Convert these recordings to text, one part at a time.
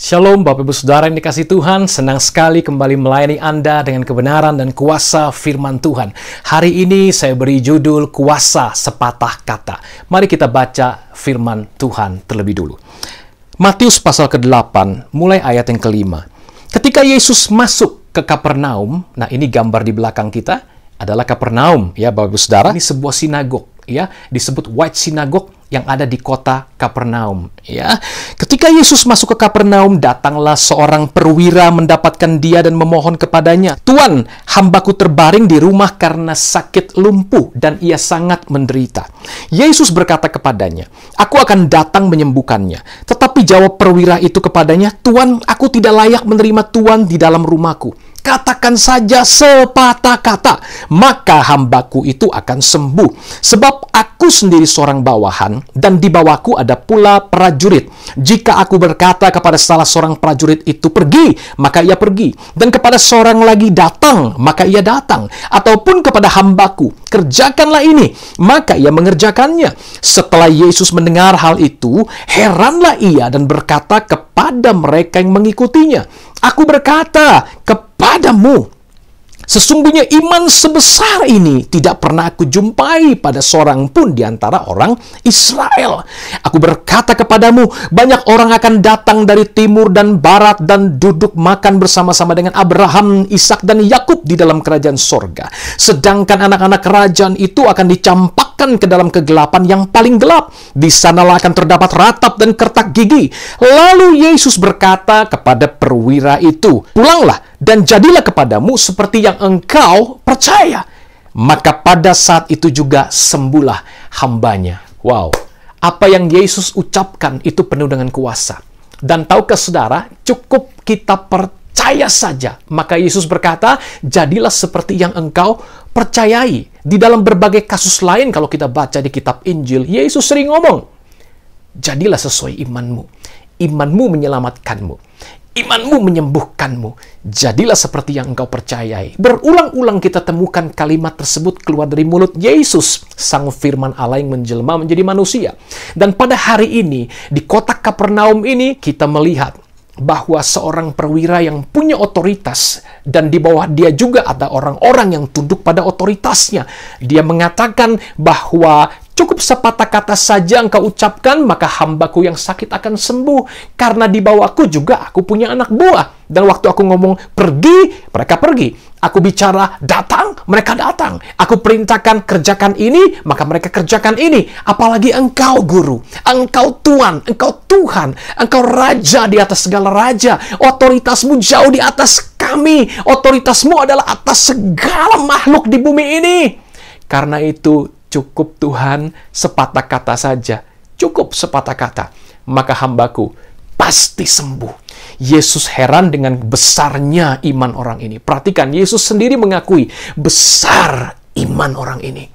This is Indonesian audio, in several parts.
Shalom Bapak Ibu Saudara yang dikasihi Tuhan, senang sekali kembali melayani Anda dengan kebenaran dan kuasa firman Tuhan. Hari ini saya beri judul Kuasa Sepatah Kata. Mari kita baca firman Tuhan terlebih dulu. Matius pasal ke-8, mulai ayat yang ke-5. Ketika Yesus masuk ke Kapernaum, nah ini gambar di belakang kita adalah Kapernaum, ya Bapak Ibu Saudara. Ini sebuah sinagog, ya, disebut White Synagogue yang ada di kota Kapernaum, ya. Ketika Yesus masuk ke Kapernaum, datanglah seorang perwira mendapatkan dia dan memohon kepadanya, "Tuan, hambaku terbaring di rumah karena sakit lumpuh dan ia sangat menderita." Yesus berkata kepadanya, "Aku akan datang menyembuhkannya." Tetapi jawab perwira itu kepadanya, "Tuan, aku tidak layak menerima Tuan di dalam rumahku. Katakan saja sepatah kata, maka hambaku itu akan sembuh. Sebab aku sendiri seorang bawahan, dan di bawahku ada pula prajurit. Jika aku berkata kepada salah seorang prajurit itu pergi, maka ia pergi. Dan kepada seorang lagi datang, maka ia datang. Ataupun kepada hambaku, kerjakanlah ini, maka ia mengerjakannya." Setelah Yesus mendengar hal itu, heranlah ia dan berkata kepada mereka yang mengikutinya, "Aku berkata kepadamu, sesungguhnya iman sebesar ini tidak pernah aku jumpai pada seorang pun di antara orang Israel. Aku berkata kepadamu, banyak orang akan datang dari timur dan barat dan duduk makan bersama-sama dengan Abraham, Ishak, dan Yakub di dalam kerajaan sorga. Sedangkan anak-anak kerajaan itu akan dicampakkan ke dalam kegelapan yang paling gelap. Di sanalah akan terdapat ratap dan kertak gigi." Lalu Yesus berkata kepada perwira itu, "Pulanglah dan jadilah kepadamu seperti yang engkau percaya." Maka pada saat itu juga sembuhlah hambanya. Wow, apa yang Yesus ucapkan itu penuh dengan kuasa. Dan tahukah saudara, cukup kita percaya saja. Maka Yesus berkata, jadilah seperti yang engkau percayai. Di dalam berbagai kasus lain, kalau kita baca di kitab Injil, Yesus sering ngomong, jadilah sesuai imanmu. Imanmu menyelamatkanmu. Imanmu menyembuhkanmu. Jadilah seperti yang engkau percayai. Berulang-ulang kita temukan kalimat tersebut keluar dari mulut Yesus, Sang Firman Allah yang menjelma menjadi manusia. Dan pada hari ini, di kota Kapernaum ini, kita melihat bahwa seorang perwira yang punya otoritas, dan di bawah dia juga ada orang-orang yang tunduk pada otoritasnya. Dia mengatakan bahwa cukup sepatah kata saja engkau ucapkan, maka hambaku yang sakit akan sembuh. Karena di bawahku juga aku punya anak buah. Dan waktu aku ngomong pergi, mereka pergi. Aku bicara datang, mereka datang. Aku perintahkan kerjakan ini, maka mereka kerjakan ini. Apalagi engkau guru, engkau Tuan, engkau Tuhan, engkau Raja di atas segala raja. Otoritasmu jauh di atas kami. Otoritasmu adalah atas segala makhluk di bumi ini. Karena itu, cukup Tuhan sepatah kata saja. Cukup sepatah kata. Maka hambaku pasti sembuh. Yesus heran dengan besarnya iman orang ini. Perhatikan, Yesus sendiri mengakui besar iman orang ini.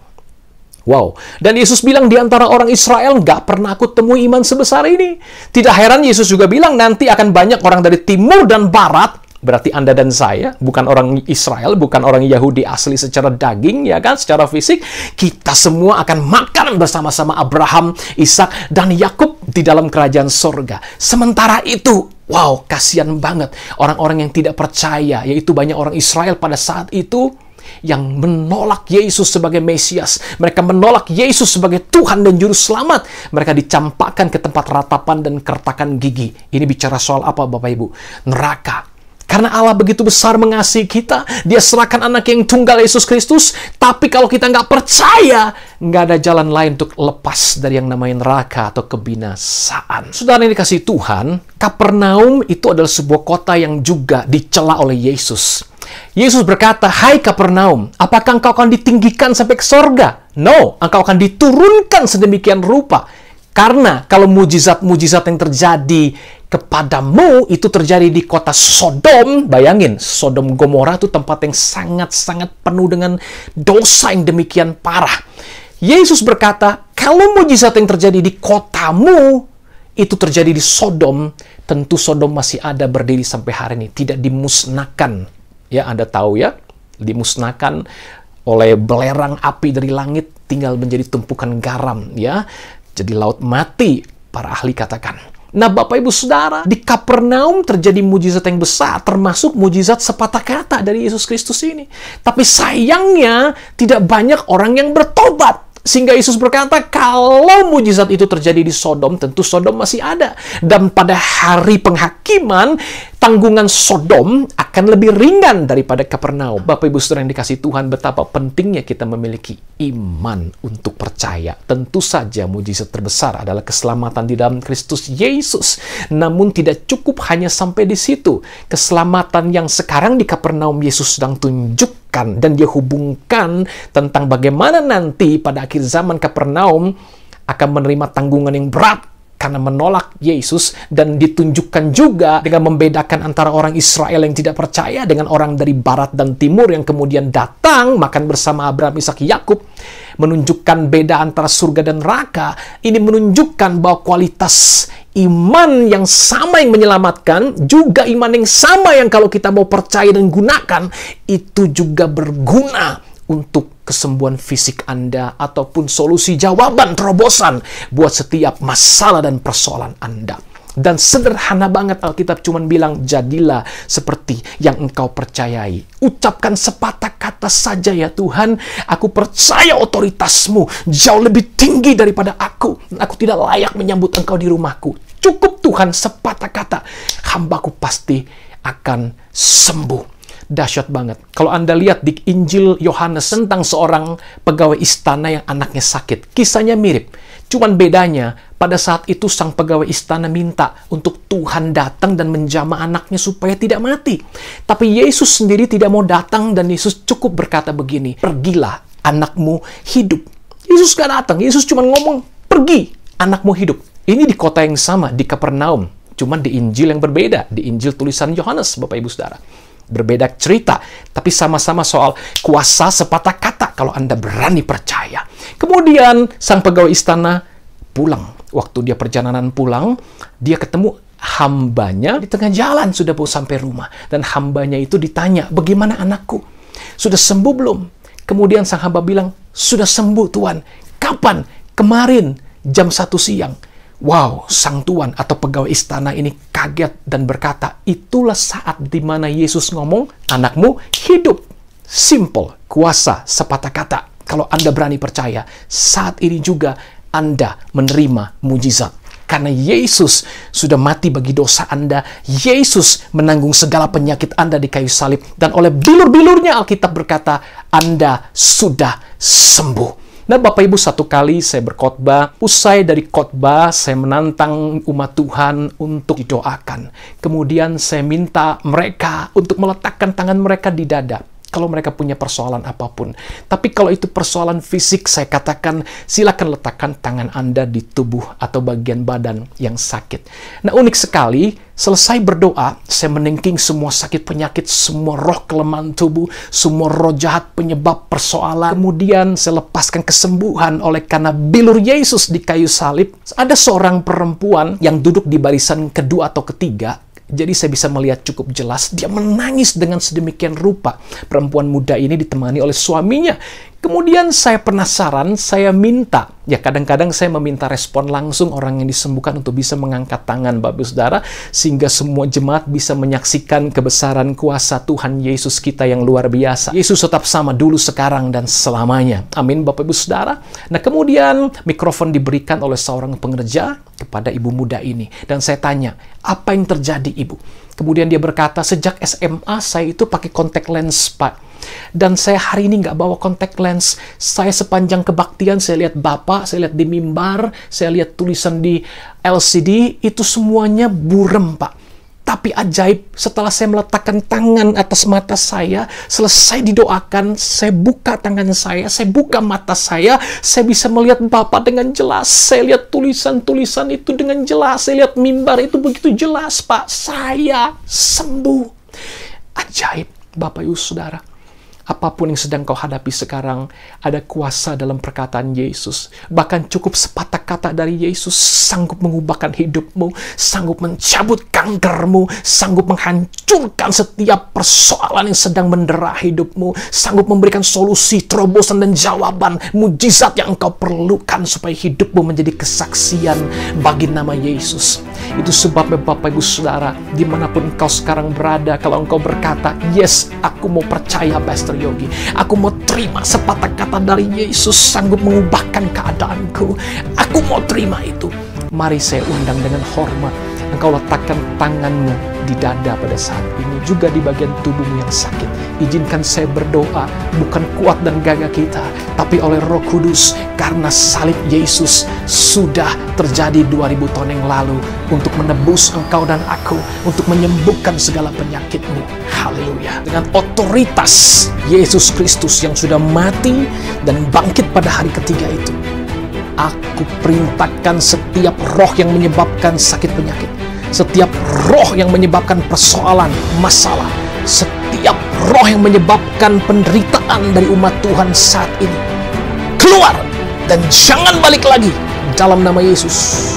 Wow. Dan Yesus bilang di antara orang Israel, nggak pernah aku temui iman sebesar ini. Tidak heran Yesus juga bilang nanti akan banyak orang dari timur dan barat. Berarti Anda dan saya, bukan orang Israel, bukan orang Yahudi asli secara daging, ya kan, secara fisik. Kita semua akan makan bersama-sama Abraham, Ishak, dan Yakub di dalam kerajaan sorga. Sementara itu, wow, kasihan banget orang-orang yang tidak percaya, yaitu banyak orang Israel pada saat itu yang menolak Yesus sebagai Mesias. Mereka menolak Yesus sebagai Tuhan dan Juru Selamat. Mereka dicampakkan ke tempat ratapan dan kertakan gigi. Ini bicara soal apa, Bapak Ibu? Neraka. Karena Allah begitu besar mengasihi kita, Dia serahkan anak yang tunggal Yesus Kristus. Tapi kalau kita nggak percaya, nggak ada jalan lain untuk lepas dari yang namanya neraka atau kebinasaan. Saudara yang dikasihi Tuhan, Kapernaum itu adalah sebuah kota yang juga dicela oleh Yesus. Yesus berkata, "Hai Kapernaum, apakah engkau akan ditinggikan sampai ke sorga? No, engkau akan diturunkan sedemikian rupa. Karena kalau mujizat-mujizat yang terjadi kepadamu itu terjadi di kota Sodom." Bayangin, Sodom Gomora itu tempat yang sangat-sangat penuh dengan dosa yang demikian parah. Yesus berkata, kalau mujizat yang terjadi di kotamu itu terjadi di Sodom, tentu Sodom masih ada berdiri sampai hari ini, tidak dimusnahkan. Ya, Anda tahu ya, dimusnahkan oleh belerang api dari langit, tinggal menjadi tumpukan garam, ya. Jadi laut mati, para ahli katakan. Nah, Bapak Ibu Saudara, di Kapernaum terjadi mujizat yang besar, termasuk mujizat sepatah kata dari Yesus Kristus ini. Tapi sayangnya, tidak banyak orang yang bertobat. Sehingga Yesus berkata, kalau mujizat itu terjadi di Sodom, tentu Sodom masih ada. Dan pada hari penghakiman, tanggungan Sodom akan lebih ringan daripada Kapernaum. Bapak Ibu Saudara yang dikasihi Tuhan, betapa pentingnya kita memiliki iman untuk percaya. Tentu saja mujizat terbesar adalah keselamatan di dalam Kristus Yesus. Namun tidak cukup hanya sampai di situ. Keselamatan yang sekarang di Kapernaum Yesus sedang tunjukkan dan dia hubungkan tentang bagaimana nanti pada akhir zaman Kapernaum akan menerima tanggungan yang berat karena menolak Yesus, dan ditunjukkan juga dengan membedakan antara orang Israel yang tidak percaya dengan orang dari barat dan timur yang kemudian datang makan bersama Abraham, Ishak, Yakub, menunjukkan beda antara surga dan neraka. Ini menunjukkan bahwa kualitas iman yang sama yang menyelamatkan, juga iman yang sama yang kalau kita mau percaya dan gunakan, itu juga berguna untuk kesembuhan fisik Anda ataupun solusi jawaban terobosan buat setiap masalah dan persoalan Anda. Dan sederhana banget, Alkitab cuma bilang, jadilah seperti yang engkau percayai. Ucapkan sepatah kata saja, ya Tuhan, aku percaya otoritasmu jauh lebih tinggi daripada aku. Aku tidak layak menyambut engkau di rumahku. Cukup Tuhan, sepatah kata, hambaku pasti akan sembuh. Dahsyat banget. Kalau Anda lihat di Injil Yohanes tentang seorang pegawai istana yang anaknya sakit. Kisahnya mirip. Cuman bedanya, pada saat itu sang pegawai istana minta untuk Tuhan datang dan menjamah anaknya supaya tidak mati. Tapi Yesus sendiri tidak mau datang, dan Yesus cukup berkata begini, pergilah, anakmu hidup. Yesus gak datang. Yesus cuma ngomong, pergi, anakmu hidup. Ini di kota yang sama, di Kapernaum. Cuman di Injil yang berbeda. Di Injil tulisan Yohanes, Bapak Ibu Saudara. Berbeda cerita, tapi sama-sama soal kuasa sepatah kata kalau Anda berani percaya. Kemudian sang pegawai istana pulang. Waktu dia perjalanan pulang, dia ketemu hambanya di tengah jalan, sudah mau sampai rumah. Dan hambanya itu ditanya, bagaimana anakku? Sudah sembuh belum? Kemudian sang hamba bilang, sudah sembuh Tuhan. Kapan? Kemarin, jam 1 siang. Wow, sang tuan atau pegawai istana ini kaget dan berkata, itulah saat di mana Yesus ngomong, anakmu hidup. Simple, kuasa, sepatah kata. Kalau Anda berani percaya, saat ini juga Anda menerima mujizat. Karena Yesus sudah mati bagi dosa Anda. Yesus menanggung segala penyakit Anda di kayu salib. Dan oleh bilur-bilurnya Alkitab berkata, Anda sudah sembuh. Nah, Bapak Ibu, satu kali saya berkhotbah, usai dari khotbah saya menantang umat Tuhan untuk didoakan. Kemudian saya minta mereka untuk meletakkan tangan mereka di dada kalau mereka punya persoalan apapun. Tapi kalau itu persoalan fisik, saya katakan silakan letakkan tangan Anda di tubuh atau bagian badan yang sakit. Nah, unik sekali, selesai berdoa, saya menengking semua sakit penyakit, semua roh kelemahan tubuh, semua roh jahat penyebab persoalan. Kemudian saya lepaskan kesembuhan oleh karena bilur Yesus di kayu salib. Ada seorang perempuan yang duduk di barisan kedua atau ketiga. Jadi saya bisa melihat cukup jelas, dia menangis dengan sedemikian rupa. Perempuan muda ini ditemani oleh suaminya. Kemudian saya penasaran, saya minta. Ya, kadang-kadang saya meminta respon langsung orang yang disembuhkan untuk bisa mengangkat tangan, Bapak Saudara, sehingga semua jemaat bisa menyaksikan kebesaran kuasa Tuhan Yesus kita yang luar biasa. Yesus tetap sama dulu, sekarang, dan selamanya. Amin, Bapak Ibu Saudara. Nah, kemudian mikrofon diberikan oleh seorang pengerja kepada ibu muda ini. Dan saya tanya, apa yang terjadi, Ibu? Kemudian dia berkata, sejak SMA saya itu pakai contact lens, Pak. Dan saya hari ini nggak bawa contact lens. Saya sepanjang kebaktian, saya lihat Bapak, saya lihat di mimbar, saya lihat tulisan di LCD, itu semuanya burem, Pak. Tapi ajaib, setelah saya meletakkan tangan atas mata saya, selesai didoakan, saya buka tangan saya buka mata saya bisa melihat Bapak dengan jelas. Saya lihat tulisan-tulisan itu dengan jelas. Saya lihat mimbar itu begitu jelas, Pak. Saya sembuh. Ajaib, Bapak Ibu Saudara. Apapun yang sedang kau hadapi sekarang, ada kuasa dalam perkataan Yesus. Bahkan cukup sepatah kata dari Yesus sanggup mengubahkan hidupmu, sanggup mencabut kankermu, sanggup menghancurkan setiap persoalan yang sedang mendera hidupmu, sanggup memberikan solusi, terobosan, dan jawaban, mujizat yang engkau perlukan supaya hidupmu menjadi kesaksian bagi nama Yesus. Itu sebabnya Bapak Ibu Saudara, dimanapun engkau sekarang berada, kalau engkau berkata, yes, aku mau percaya Pastor Yogi, aku mau terima sepatah kata dari Yesus sanggup mengubahkan keadaanku, aku mau terima itu. Mari saya undang dengan hormat, engkau letakkan tanganmu di dada pada saat ini, juga di bagian tubuhmu yang sakit. Izinkan saya berdoa, bukan kuat dan gagah kita, tapi oleh Roh Kudus, karena salib Yesus sudah terjadi 2000 tahun yang lalu untuk menebus engkau dan aku, untuk menyembuhkan segala penyakitmu. Haleluya. Dengan otoritas Yesus Kristus yang sudah mati dan bangkit pada hari ketiga itu, aku perintahkan setiap roh yang menyebabkan sakit penyakit, setiap roh yang menyebabkan persoalan, masalah, setiap roh yang menyebabkan penderitaan dari umat Tuhan saat ini, keluar dan jangan balik lagi dalam nama Yesus.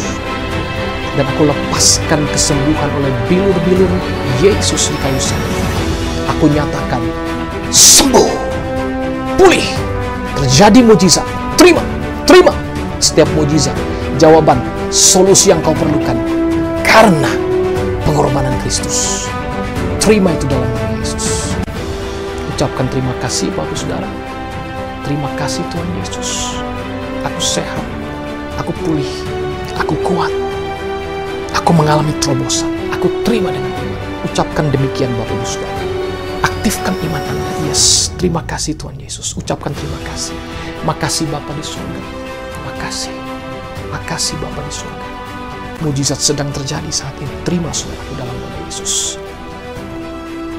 Dan aku lepaskan kesembuhan oleh bilur-bilur Yesus di kayu salib. Aku nyatakan sembuh, pulih, terjadi mujizat. Terima setiap mujizat, jawaban, solusi yang kau perlukan karena pengorbanan Kristus. Terima itu dalam nama Yesus. Ucapkan terima kasih Bapak Saudara. Terima kasih Tuhan Yesus. Aku sehat, aku pulih, aku kuat, aku mengalami terobosan. Aku terima dengan iman. Ucapkan demikian Bapak Ibu Saudara. Aktifkan iman Anda. Yes, terima kasih Tuhan Yesus. Ucapkan terima kasih. Makasih Bapa di surga. Makasih Bapa di surga. Mujizat sedang terjadi saat ini. Terima saudaraku dalam nama Yesus.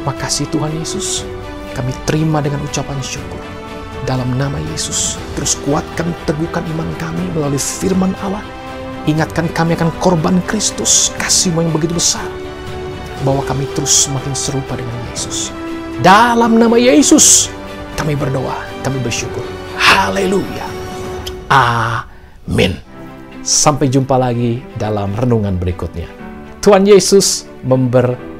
Makasih Tuhan Yesus. Kami terima dengan ucapan syukur. Dalam nama Yesus. Terus kuatkan, teguhkan iman kami melalui firman Allah. Ingatkan kami akan korban Kristus, kasih-Mu yang begitu besar, bahwa kami terus semakin serupa dengan Yesus. Dalam nama Yesus kami berdoa, kami bersyukur. Haleluya. Amin. Sampai jumpa lagi dalam renungan berikutnya. Tuhan Yesus memberkati.